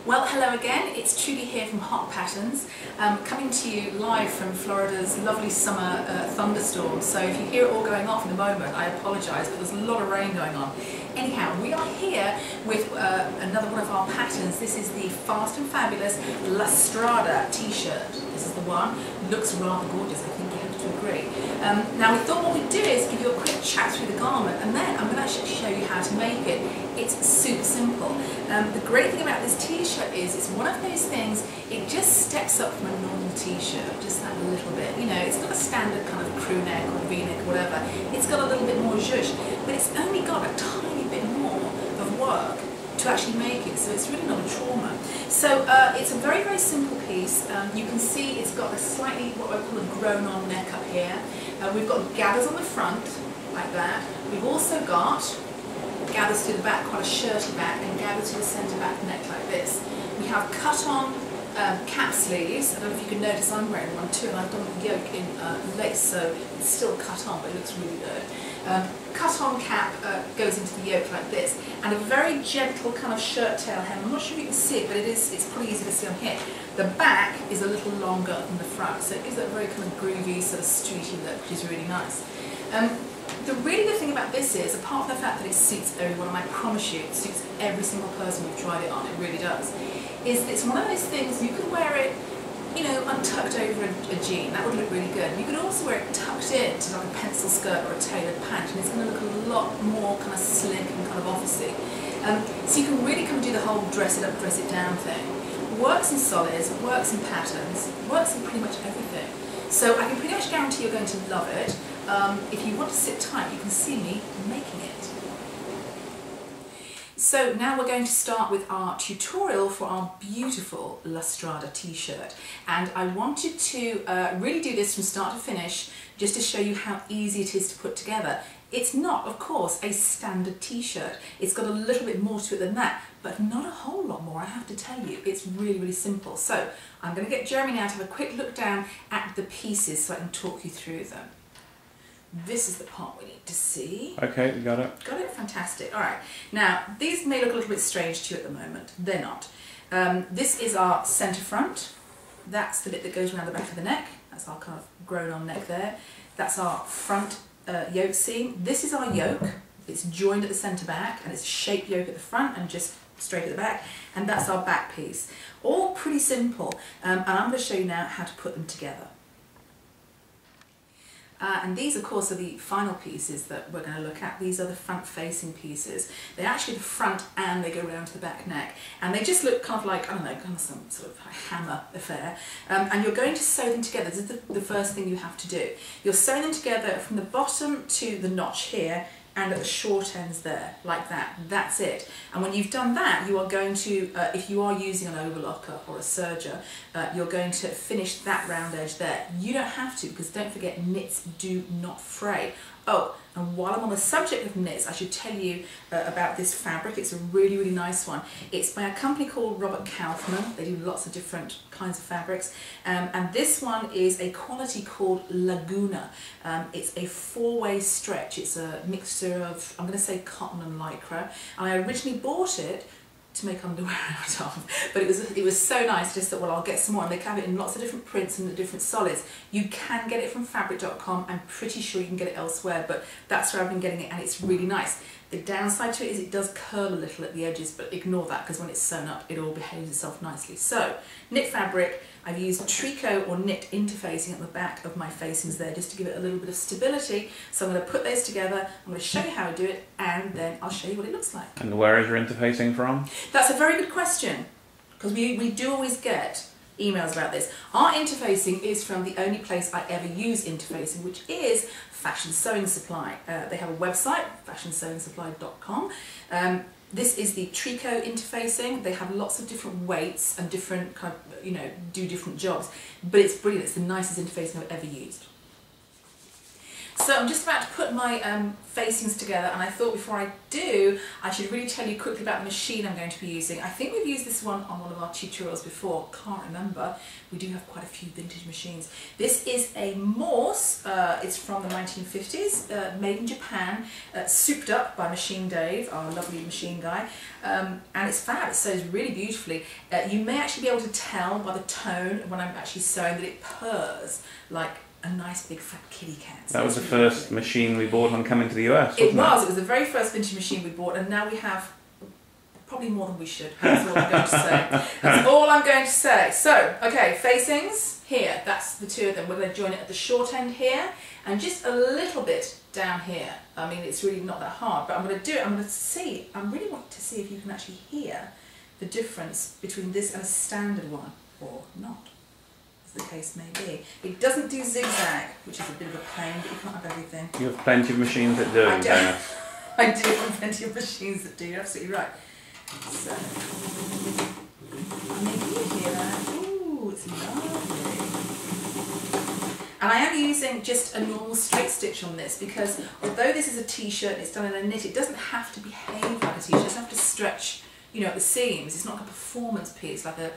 Well, hello again, it's Trudy here from HotPatterns, coming to you live from Florida's lovely summer thunderstorm. So if you hear it all going off in a moment, I apologise, but there's a lot of rain going on. Anyhow, we are here with another one of our patterns. This is the Fast and Fabulous Strada t-shirt. This is the one. Looks rather gorgeous, I think you have to agree. Now we thought what we'd do is give you a quick chat through the garment, and then I'm going to actually show you how to make it. It's super simple. The great thing about this t-shirt is it's one of those things, it just steps up from a normal t-shirt, just that little bit. You know, it's got a standard kind of crew neck or v-neck or whatever. It's got a little bit more zhuzh, but it's only got a tiny bit more of work to actually make it, so it's really not a trauma. So it's a very, very simple piece. You can see it's got a slightly, what I call a grown-on neck up here. We've got gathers on the front, like that. We've also got gathers to the back, quite a shirty back, and gathers to the centre back neck like this. We have cut-on cap sleeves. I don't know if you can notice I'm wearing one too, and I've done the yoke in lace, so it's still cut on, but it looks really good. Cut-on cap goes into the yoke like this, and a very gentle kind of shirt tail hem. I'm not sure if you can see it, but it's pretty easy to see on here. The back is a little longer than the front, so it gives that very kind of groovy, sort of streety look, which is really nice. The really good thing about this is, apart from the fact that it suits everyone, and I promise you it suits every single person who's tried it on, it really does, is that it's one of those things you can wear it, you know, untucked over a jean. That would look really good. You could also wear it tucked in to like a pencil skirt or a tailored pant, and it's going to look a lot more kind of slick and kind of officey. So you can really come and do the whole dress it up, dress it down thing. Works in solids, works in patterns, works in pretty much everything. So I can pretty much guarantee you're going to love it. If you want to sit tight, you can see me making it. So now we're going to start with our tutorial for our beautiful Strada t-shirt, and I wanted to really do this from start to finish just to show you how easy it is to put together. It's not, of course, a standard t-shirt. It's got a little bit more to it than that, but not a whole lot more, I have to tell you. It's really, really simple. So I'm going to get Jeremy now to have a quick look down at the pieces so I can talk you through them. This is the part we need to see. Okay, you got it. Got it? Fantastic. Alright, now these may look a little bit strange to you at the moment. They're not. This is our centre front. That's the bit that goes around the back of the neck. That's our kind of grown on neck there. That's our front yoke seam. This is our yoke. It's joined at the centre back, and it's a shaped yoke at the front and just straight at the back. And that's our back piece. All pretty simple. And I'm going to show you now how to put them together. And these, of course, are the final pieces that we're going to look at. These are the front-facing pieces. They're actually the front and they go around to the back neck. And they just look kind of like, I don't know, kind of some sort of hammer affair. And you're going to sew them together. This is the first thing you have to do. You're sewing them together from the bottom to the notch here, and at the short ends there, like that. That's it. And when you've done that, you are going to, if you are using an overlocker or a serger, you're going to finish that round edge there. You don't have to, because don't forget, knits do not fray. Oh, and while I'm on the subject of knits, I should tell you about this fabric. It's a really, really nice one. It's by a company called Robert Kaufman. They do lots of different kinds of fabrics. And this one is a quality called Laguna. It's a four-way stretch. It's a mixture of, I'm going to say, cotton and lycra. And I originally bought it to make underwear out of, but it was so nice. Just that, well, I'll get some more, and they have it in lots of different prints and the different solids. You can get it from fabric.com. I'm pretty sure you can get it elsewhere, but that's where I've been getting it, and it's really nice. The downside to it is it does curl a little at the edges, but ignore that, because when it's sewn up it all behaves itself nicely. So, knit fabric, I've used tricot or knit interfacing at the back of my facings there just to give it a little bit of stability. So I'm going to put those together, I'm going to show you how I do it, and then I'll show you what it looks like. And where is your interfacing from? That's a very good question, because we do always get emails about this. Our interfacing is from the only place I ever use interfacing, which is Fashion Sewing Supply. They have a website, fashionsewingsupply.com. This is the tricot interfacing. They have lots of different weights and different kind of, you know, do different jobs, but it's brilliant. It's the nicest interfacing I've ever used. So I'm just about to put my facings together, and I thought before I do, I should really tell you quickly about the machine I'm going to be using. I think we've used this one on one of our tutorials before, can't remember. We do have quite a few vintage machines. This is a Morse, it's from the 1950s, made in Japan, souped up by Machine Dave, our lovely machine guy, and it's fab, it sews really beautifully. You may actually be able to tell by the tone when I'm actually sewing that it purrs like a nice big fat kitty cat. That was the first machine we bought on coming to the US, wasn't it? It was the very first vintage machine we bought, and now we have probably more than we should. That's all I'm going to say. That's all I'm going to say. So, okay, facings here, that's the two of them. We're going to join it at the short end here, and just a little bit down here. I mean, it's really not that hard, but I'm going to do it. I'm going to see, I really want to see if you can actually hear the difference between this and a standard one, or not. The case may be. It doesn't do zigzag, which is a bit of a pain, but you can't have everything. You have plenty of machines that do. I do have plenty of machines that do, you're absolutely right. So, I mean, can you hear that? Ooh, it's lovely. And I am using just a normal straight stitch on this because although this is a t-shirt and it's done in a knit, it doesn't have to behave like a t-shirt. It doesn't have to stretch, you know, at the seams. It's not like a performance piece like an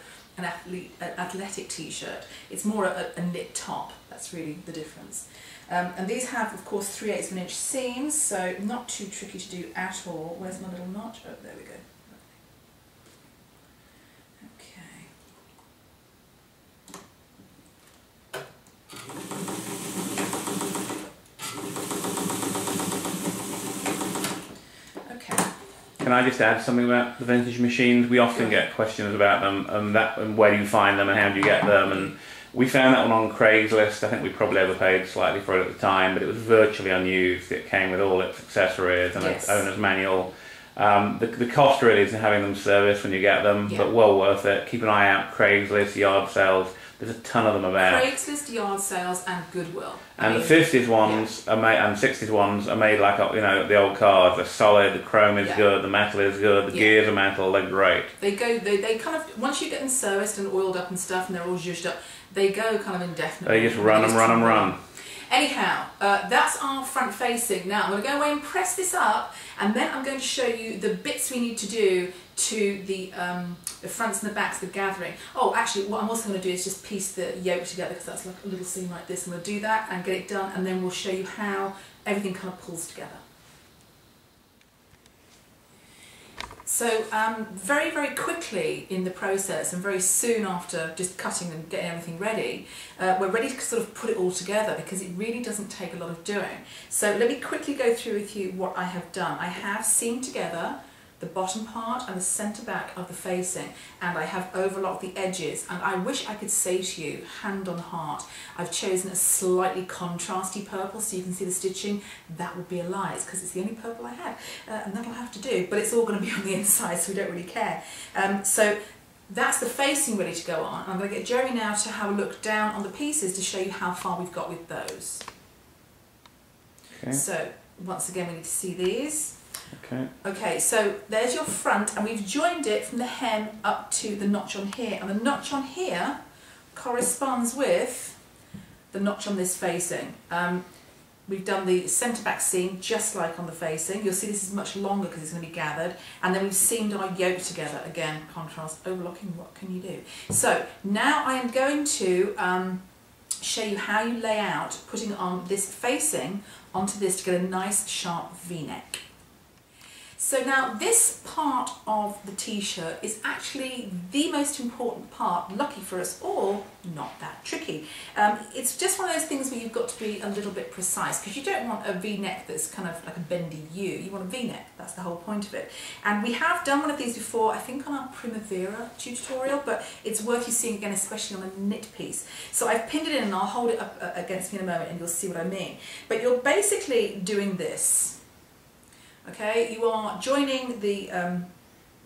athletic t-shirt. It's more a knit top. That's really the difference. And these have, of course, 3/8 of an inch seams, so not too tricky to do at all. Where's my little notch? Oh, there we go. Can I just add something about the vintage machines? We often get questions about them, and where do you find them and how do you get them? And we found that one on Craigslist. I think we probably overpaid slightly for it at the time, but it was virtually unused. It came with all its accessories and its owner's manual. The cost really is in having them serviced when you get them, but well worth it. Keep an eye out, Craigslist, yard sales. There's a ton of them about. Craigslist, yard sales, and Goodwill. And the 50s ones are made, and 60s ones are made like, you know, the old cars. They're solid. The chrome is good. The metal is good. The gears are metal. They're great. They go. They kind of, once you get them serviced and oiled up and stuff, and they're all zhuzhed up, they go kind of indefinitely. They just run and run and run. Anyhow, that's our front facing. Now I'm going to go away and press this up, and then I'm going to show you the bits we need to do to the fronts and the backs, the gathering. Oh, actually, what I'm also going to do is just piece the yoke together, because that's like a little seam like this. I'm going to do that and get it done, and then we'll show you how everything kind of pulls together. So very, very quickly in the process, and very soon after just cutting and getting everything ready, we're ready to sort of put it all together, because it really doesn't take a lot of doing. So let me quickly go through with you what I have done. I have seamed together the bottom part and the centre back of the facing, and I have overlocked the edges, and I wish I could say to you, hand on heart, I've chosen a slightly contrasty purple so you can see the stitching. That would be a lie, it's because it's the only purple I have, and that'll have to do, but it's all going to be on the inside, so we don't really care. So that's the facing ready to go on. I'm going to get Jeremy now to have a look down on the pieces to show you how far we've got with those. Okay. So once again we need to see these. Okay, so there's your front, and we've joined it from the hem up to the notch on here, and the notch on here corresponds with the notch on this facing. We've done the centre back seam just like on the facing. You'll see this is much longer because it's going to be gathered, and then we've seamed our yoke together. Again, contrast, overlocking, what can you do? So now I am going to show you how you lay out putting on this facing onto this to get a nice sharp V-neck. So now this part of the t-shirt is actually the most important part, lucky for us all, not that tricky. It's just one of those things where you've got to be a little bit precise, because you don't want a V-neck that's kind of like a bendy U, you want a V-neck, that's the whole point of it. And we have done one of these before, I think on our Primavera tutorial, but it's worth you seeing again, especially on a knit piece. So I've pinned it in, and I'll hold it up against me in a moment and you'll see what I mean. But you're basically doing this. Okay, you are joining the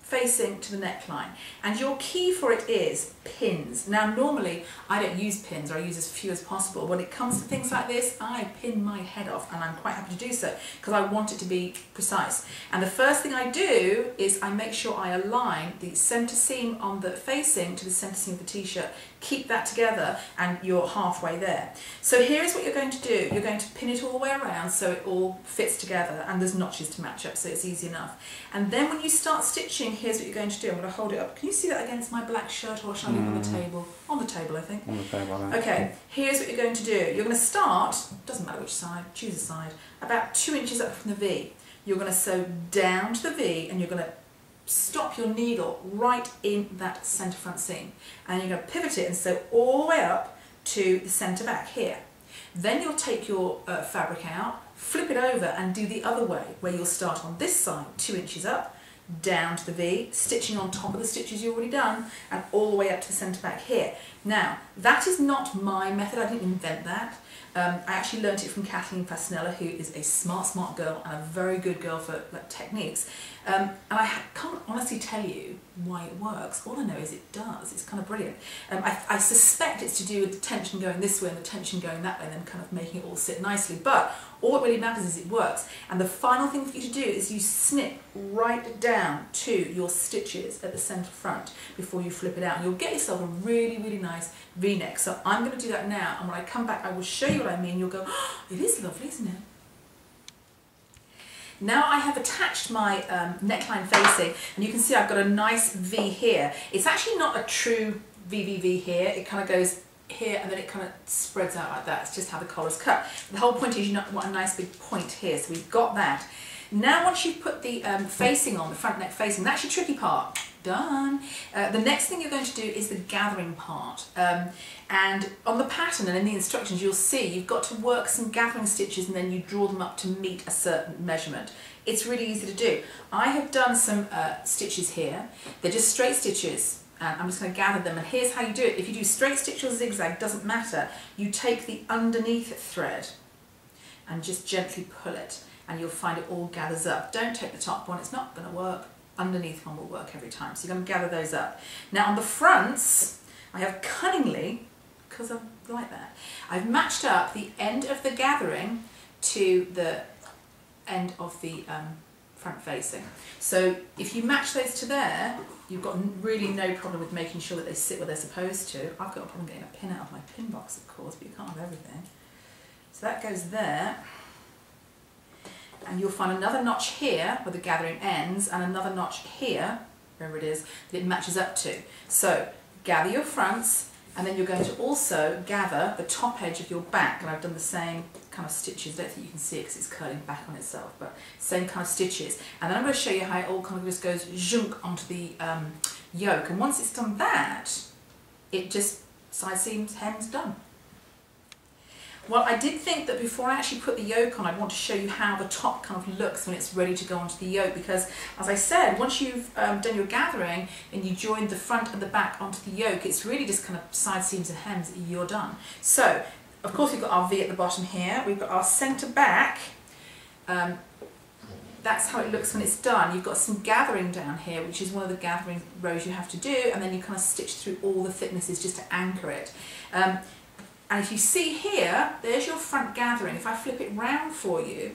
facing to the neckline, and your key for it is pins. Now normally I don't use pins, or I use as few as possible. When it comes to things like this, I pin my head off, and I'm quite happy to do so because I want it to be precise. And the first thing I do is I make sure I align the centre seam on the facing to the centre seam of the t-shirt, keep that together and you're halfway there. So here's what you're going to do. You're going to pin it all the way around so it all fits together, and there's notches to match up, so it's easy enough. And then when you start stitching, here's what you're going to do. I'm going to hold it up. Can you see that against my black shirt, or shall I leave it on the table? On the table, I think. On the table, I think. Okay, here's what you're going to do. You're going to start, doesn't matter which side, choose a side, about 2 inches up from the V. You're going to sew down to the V, and you're going to stop your needle right in that centre front seam, and you're going to pivot it and sew all the way up to the centre back here. Then you'll take your fabric out, flip it over and do the other way, where you'll start on this side 2 inches up, down to the V, stitching on top of the stitches you've already done, and all the way up to the centre back here. Now, that is not my method, I didn't invent that. I actually learnt it from Kathleen Fastenella, who is a smart girl and a very good girl for techniques. And I can't honestly tell you why it works. All I know is it does. It's kind of brilliant. I suspect it's to do with the tension going this way and the tension going that way, and then kind of making it all sit nicely. But all that really matters is it works. And the final thing for you to do is you snip right down to your stitches at the centre front before you flip it out. And you'll get yourself a really, really nice V-neck. So I'm going to do that now, and when I come back I will show you what I mean. You'll go, oh, it is lovely, isn't it? Now I have attached my neckline facing, and you can see I've got a nice V here. It's actually not a true VVV here. It kind of goes here and then it kind of spreads out like that. It's just how the collar's cut. The whole point is you want a nice big point here, so we've got that. Now once you've put the facing on, the front neck facing, that's your tricky part. Done. The next thing you're going to do is the gathering part. And on the pattern and in the instructions you'll see you've got to work some gathering stitches and then you draw them up to meet a certain measurement. It's really easy to do. I have done some stitches here. They're just straight stitches, and I'm just going to gather them, and here's how you do it. If you do straight stitch or zigzag, doesn't matter. You take the underneath thread and just gently pull it, and you'll find it all gathers up. Don't take the top one, it's not going to work. Underneath one will work every time, so you're going to gather those up. Now on the fronts, I have cunningly, because I'm like that, I've matched up the end of the gathering to the end of the front facing. So if you match those to there, you've got really no problem with making sure that they sit where they're supposed to. I've got a problem getting a pin out of my pin box, of course, but you can't have everything. So that goes there. And you'll find another notch here where the gathering ends, and another notch here, wherever it is, that it matches up to. So gather your fronts, and then you're going to also gather the top edge of your back, and I've done the same kind of stitches. I don't think you can see it because it's curling back on itself, but same kind of stitches. And then I'm going to show you how it all kind of just goes zhunk onto the yoke, and once it's done that, it just side seams, hems, done. Well, I did think that before I actually put the yoke on, I'd want to show you how the top kind of looks when it's ready to go onto the yoke, because, as I said, once you've done your gathering and you joined the front and the back onto the yoke, it's really just kind of side seams and hems, you're done. So, of course, we've got our V at the bottom here, we've got our centre back, that's how it looks when it's done. You've got some gathering down here, which is one of the gathering rows you have to do, and then you kind of stitch through all the thicknesses just to anchor it. And if you see here, there's your front gathering. If I flip it round for you,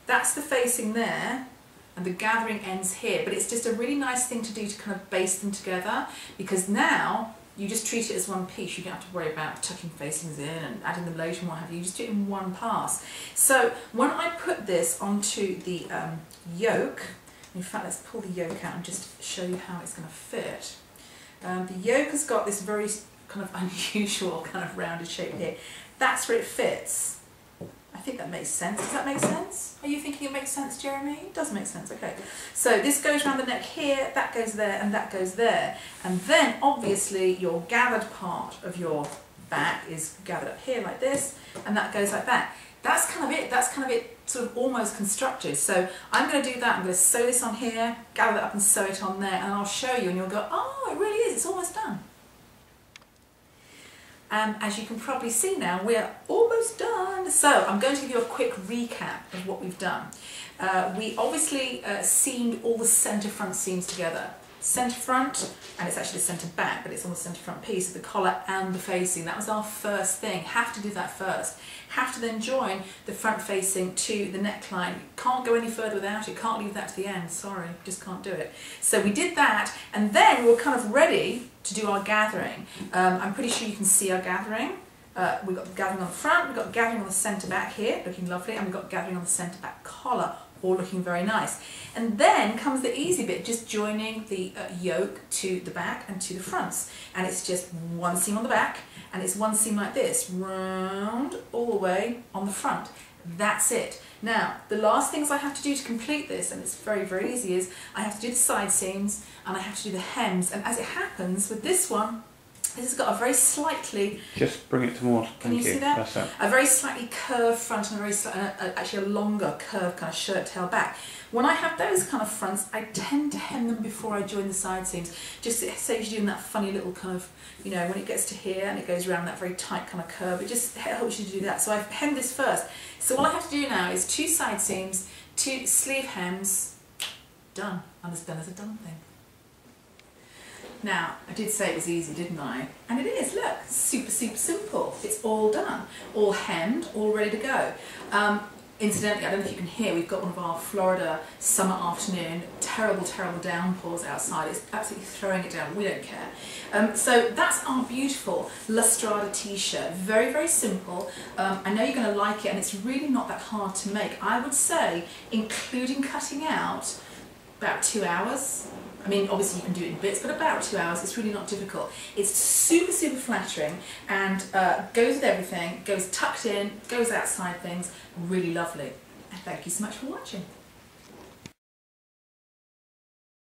that's the facing there, and the gathering ends here. But it's just a really nice thing to do to kind of base them together, because now you just treat it as one piece. You don't have to worry about tucking facings in and adding them later and what have you. You just do it in one pass. So when I put this onto the yoke, in fact, let's pull the yoke out and just show you how it's going to fit. The yoke has got this very kind of unusual kind of rounded shape here. That's where it fits. I think that makes sense. Does that make sense? Are you thinking it makes sense, Jeremy? It does make sense, okay. So this goes around the neck here, that goes there, and that goes there. And then obviously your gathered part of your back is gathered up here like this, and that goes like that. That's kind of it. That's kind of it, sort of almost constructed. So I'm going to do that. I'm going to sew this on here, gather that up and sew it on there, and I'll show you, and you'll go, oh, it really is. It's almost done. As you can probably see now, we're almost done. So I'm going to give you a quick recap of what we've done. We obviously seamed all the centre front seams together. centre front, and it's actually the centre back, but it's on the centre front piece, the collar and the facing. That was our first thing. Have to do that first. Have to then join the front facing to the neckline. Can't go any further without it. Can't leave that to the end. Sorry, just can't do it. So we did that, and then we were kind of ready to do our gathering. I'm pretty sure you can see our gathering. We've got gathering on the front, we've got gathering on the centre back here, looking lovely, and we've got gathering on the centre back collar, all looking very nice. And then comes the easy bit, just joining the yoke to the back and to the fronts. And it's just one seam on the back, and it's one seam like this, round all the way on the front. That's it. Now, the last things I have to do to complete this, and it's very, very easy, is I have to do the side seams, and I have to do the hems. And as it happens, with this one, this has got a very slightly... Just bring it to more. Can you see that? That's it. A very slightly curved front and a very actually a longer curved kind of shirt tail back. When I have those kind of fronts, I tend to hem them before I join the side seams. Just it saves you doing that funny little kind of, you know, when it gets to here and it goes around that very tight kind of curve. It just helps you to do that. So I've hemmed this first. So all I have to do now is 2 side seams, 2 sleeve hems, done. And it's done as a done thing. Now, I did say it was easy, didn't I? And it is, look, super, super simple. It's all done, all hemmed, all ready to go. Incidentally, I don't know if you can hear, we've got one of our Florida summer afternoon, terrible, terrible downpours outside. It's absolutely throwing it down, we don't care. So that's our beautiful Strada t-shirt, very, very simple. I know you're going to like it, and it's really not that hard to make. I would say, including cutting out, about 2 hours. I mean, obviously you can do it in bits, but about 2 hours. It's really not difficult. It's super, super flattering, and goes with everything, goes tucked in, goes outside things, really lovely. And thank you so much for watching.